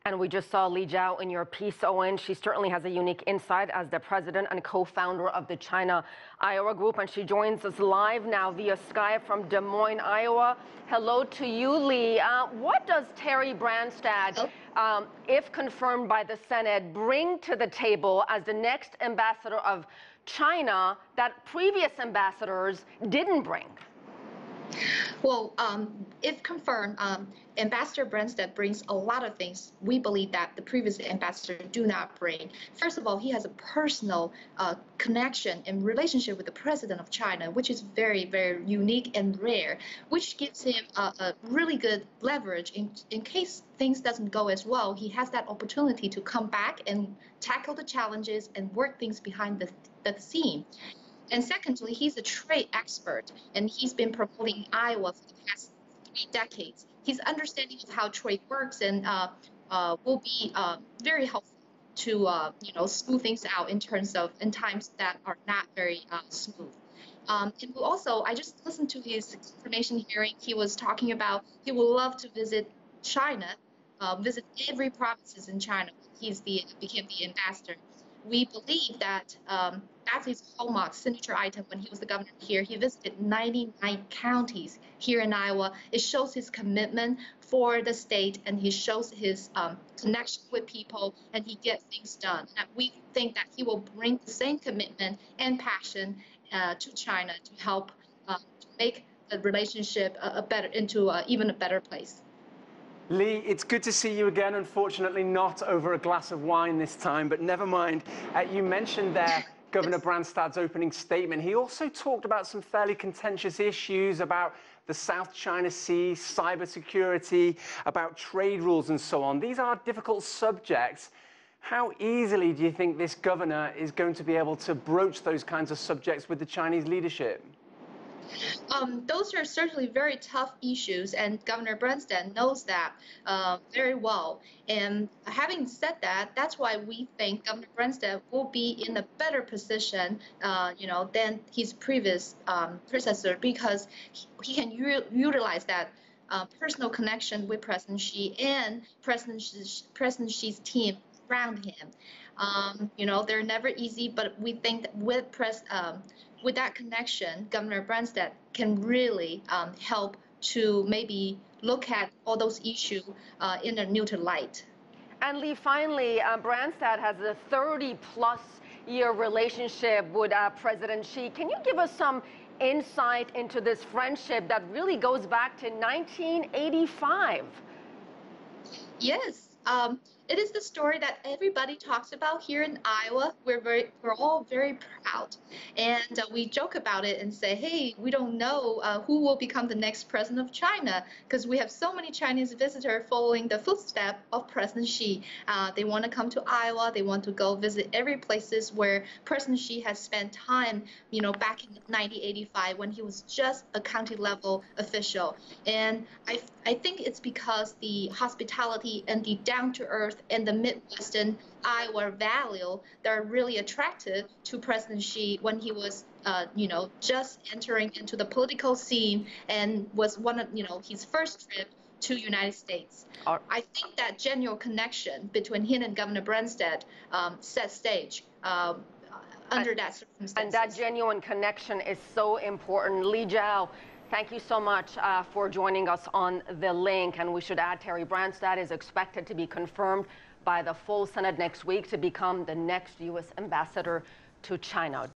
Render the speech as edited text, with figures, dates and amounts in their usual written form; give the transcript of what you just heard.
And we just saw Li Zhao in your piece, Owen. She certainly has a unique insight as the president and co-founder of the China Iowa Group. And she joins us live now via Skype from Des Moines, Iowa. Hello to you, Li. What does Terry Branstad, if confirmed by the Senate, bring to the table as the next ambassador of China that previous ambassadors didn't bring? Well, if confirmed, Ambassador Branstad brings a lot of things we believe that the previous ambassador do not bring. First of all, he has a personal connection and relationship with the president of China, which is very, very unique and rare, which gives him a really good leverage in case things doesn't go as well. He has that opportunity to come back and tackle the challenges and work things behind the scene. And secondly, he's a trade expert, and he's been promoting Iowa for the past 3 decades. His understanding of how trade works and will be very helpful to smooth things out in times that are not very smooth. And also, I just listened to his confirmation hearing. He was talking about he would love to visit China, visit every provinces in China. Became the ambassador. We believe that that's his hallmark signature item when he was the governor here. He visited 99 counties here in Iowa. It shows his commitment for the state, and he shows his connection with people, and he gets things done. And we think that he will bring the same commitment and passion to China to help to make the relationship into even a better place. Li, it's good to see you again. Unfortunately, not over a glass of wine this time, but never mind. You mentioned there Governor Branstad's opening statement. He also talked about some fairly contentious issues about the South China Sea, cybersecurity, about trade rules and so on. These are difficult subjects. How easily do you think this governor is going to be able to broach those kinds of subjects with the Chinese leadership? Those are certainly very tough issues, and Governor Branstad knows that very well. And having said that, that's why we think Governor Branstad will be in a better position, than his previous predecessor, because he can utilize that personal connection with President Xi and President Xi's team around him. They're never easy, but we think that with that connection, Governor Branstad can really help to maybe look at all those issues in a neutral light. And Li, finally, Branstad has a 30-plus year relationship with President Xi. Can you give us some insight into this friendship that really goes back to 1985? Yes. It is the story that everybody talks about here in Iowa. We're all very proud, and we joke about it and say, hey, we don't know who will become the next president of China, because we have so many Chinese visitors following the footsteps of President Xi. They want to come to Iowa. They want to go visit every places where President Xi has spent time, back in 1985 when he was just a county level official. And I think it's because the hospitality and the down-to-earth and the Midwestern Iowa value that are really attractive to President Xi when he was, just entering into the political scene and was one of, his first trip to United States. I think that genuine connection between him and Governor Branstad set stage under that circumstances. And that genuine connection is so important. Li Zhao, thank you so much for joining us on the link. And we should add, Terry Branstad is expected to be confirmed by the full Senate next week to become the next U.S. ambassador to China.